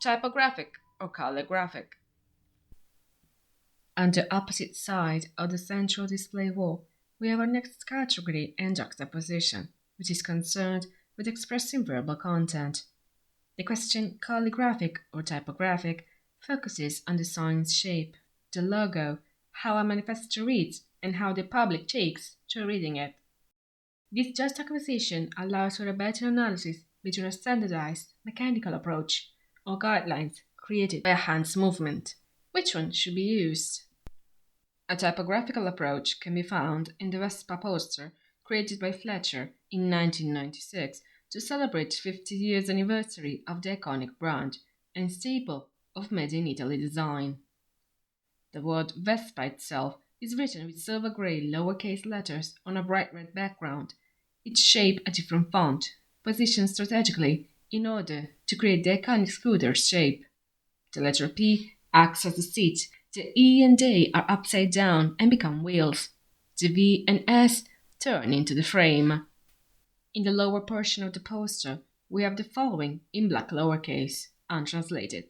typographic or calligraphic. On the opposite side of the central display wall, we have our next category and juxtaposition, which is concerned with expressing verbal content. The question calligraphic or typographic focuses on the sign's shape, the logo, how a manifesto reads, and how the public takes to reading it. This juxtaposition allows for a better analysis between a standardized mechanical approach or guidelines created by a hand's movement. Which one should be used? A typographical approach can be found in the Vespa poster created by Fletcher in 1996 to celebrate the 50 years anniversary of the iconic brand and staple of Made in Italy design. The word Vespa itself is written with silver grey lowercase letters on a bright red background, each shape a different font, positioned strategically in order to create the iconic scooter's shape. The letter P acts as the seat, the E and A are upside down and become wheels. The V and S turn into the frame. In the lower portion of the poster, we have the following in black lowercase, untranslated.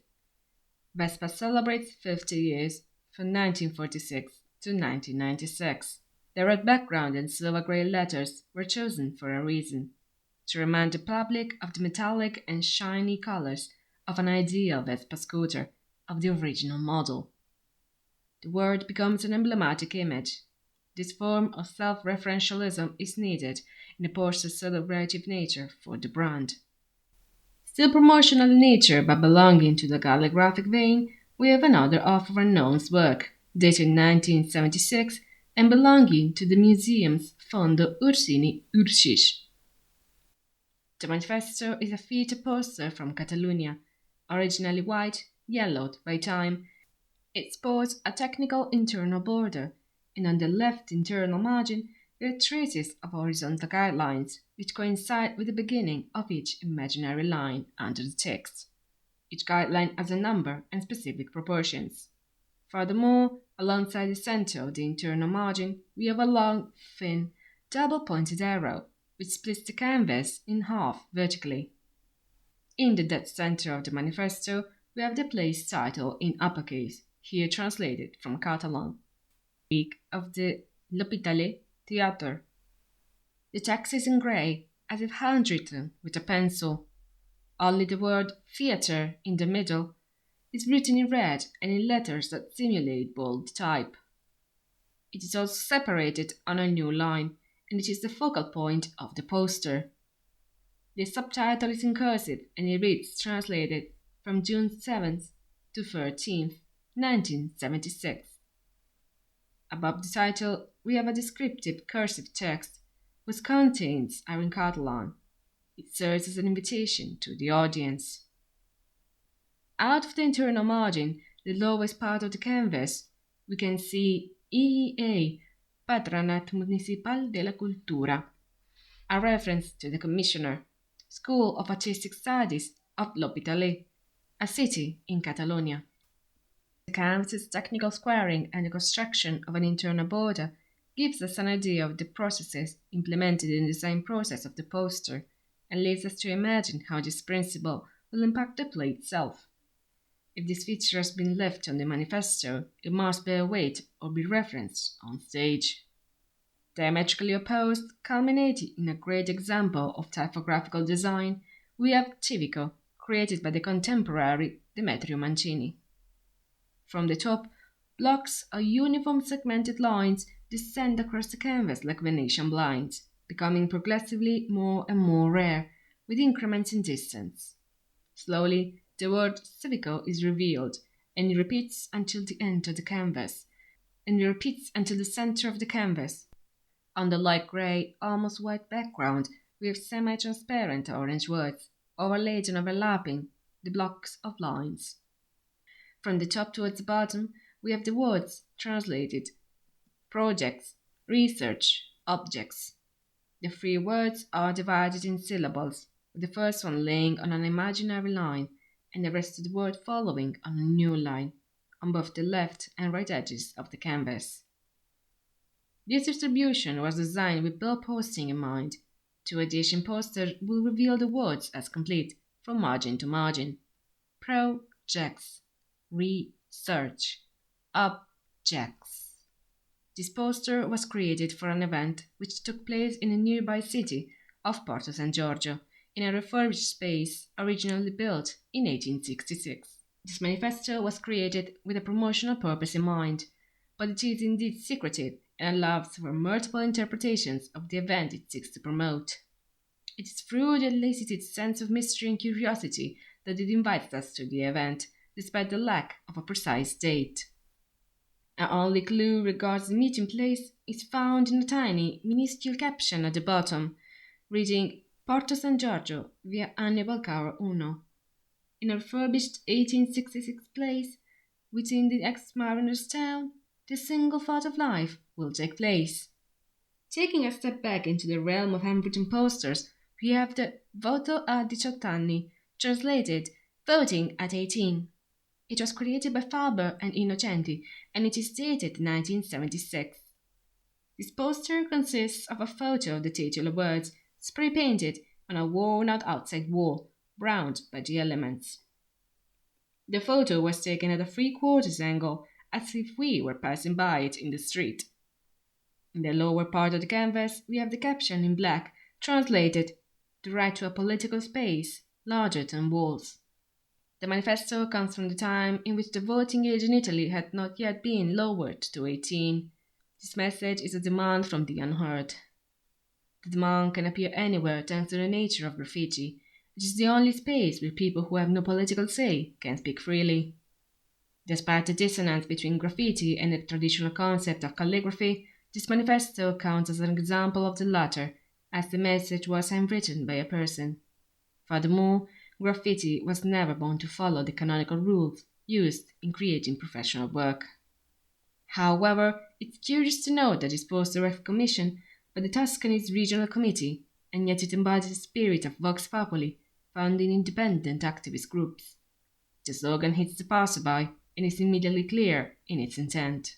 Vespa celebrates 50 years from 1946 to 1996. The red background and silver grey letters were chosen for a reason, to remind the public of the metallic and shiny colors of an ideal Vespa scooter of the original model. The word becomes an emblematic image. This form of self-referentialism is needed in the poster's celebrative nature for the brand. Still promotional in nature but belonging to the calligraphic vein, we have another of Renown's work, dated 1976 and belonging to the museum's Fondo Ursini Ursic. The Manifesto is a theatre poster from Catalonia, originally white, yellowed by time. It sports a technical internal border, and on the left internal margin there are traces of horizontal guidelines which coincide with the beginning of each imaginary line under the text. Each guideline has a number and specific proportions. Furthermore, alongside the center of the internal margin, we have a long, thin, double-pointed arrow which splits the canvas in half vertically. In the dead center of the manifesto, we have the play's title in uppercase, here translated from Catalan, week of the L'Hôpital Theatre. The text is in grey, as if handwritten with a pencil. Only the word theatre in the middle is written in red and in letters that simulate bold type. It is also separated on a new line, and it is the focal point of the poster. The subtitle is in cursive and it reads translated from June 7th to 13th, 1976. Above the title, we have a descriptive cursive text whose contents are in Catalan. It serves as an invitation to the audience. Out of the internal margin, the lowest part of the canvas, we can see EEA, Patronat Municipal de la Cultura, a reference to the Commissioner, School of Artistic Studies of L'Hôpital, a city in Catalonia. The canvas's technical squaring and the construction of an internal border gives us an idea of the processes implemented in the design process of the poster and leads us to imagine how this principle will impact the play itself. If this feature has been left on the manifesto, it must bear weight or be referenced on stage. Diametrically opposed, culminating in a great example of typographical design, we have Civico, created by the contemporary Demetrio Mancini. From the top, blocks of uniform segmented lines descend across the canvas like Venetian blinds, becoming progressively more and more rare, with increments in distance. Slowly, the word Civico is revealed, and it repeats until the end of the canvas, and it repeats until the center of the canvas. On the light grey, almost white background, we have semi-transparent orange words, overlaid and overlapping the blocks of lines. From the top towards the bottom, we have the words translated: projects, research, objects. The three words are divided in syllables, with the first one laying on an imaginary line, and the rest of the word following on a new line, on both the left and right edges of the canvas. This distribution was designed with bill posting in mind. Two edition posters will reveal the words as complete, from margin to margin. projects, research, objects. This poster was created for an event which took place in a nearby city of Porto San Giorgio in a refurbished space originally built in 1866. This manifesto was created with a promotional purpose in mind, but it is indeed secretive and allows for multiple interpretations of the event it seeks to promote. It is through the elicited sense of mystery and curiosity that it invites us to the event, despite the lack of a precise date. Our only clue regards the meeting place is found in a tiny, minuscule caption at the bottom, reading Porto San Giorgio via Annibal Caro I. In a refurbished 1866 place within the ex-mariner's town, the single thought of life will take place. Taking a step back into the realm of handwritten posters, we have the Voto a 18 anni, translated Voting at 18. It was created by Faber and Innocenti, and it is dated 1976. This poster consists of a photo of the titular words, spray-painted on a worn-out outside wall, browned by the elements. The photo was taken at a 3/4 angle, as if we were passing by it in the street. In the lower part of the canvas, we have the caption in black, translated, "The right to a political space, larger than walls." The manifesto comes from the time in which the voting age in Italy had not yet been lowered to 18. This message is a demand from the unheard. The demand can appear anywhere thanks to the nature of graffiti, which is the only space where people who have no political say can speak freely. Despite the dissonance between graffiti and the traditional concept of calligraphy, this manifesto counts as an example of the latter, as the message was handwritten by a person. Furthermore, graffiti was never born to follow the canonical rules used in creating professional work. However, it's curious to note that this poster was commissioned by the Tuscany's regional committee, and yet it embodies the spirit of Vox Populi found in independent activist groups. The slogan hits the passerby and is immediately clear in its intent.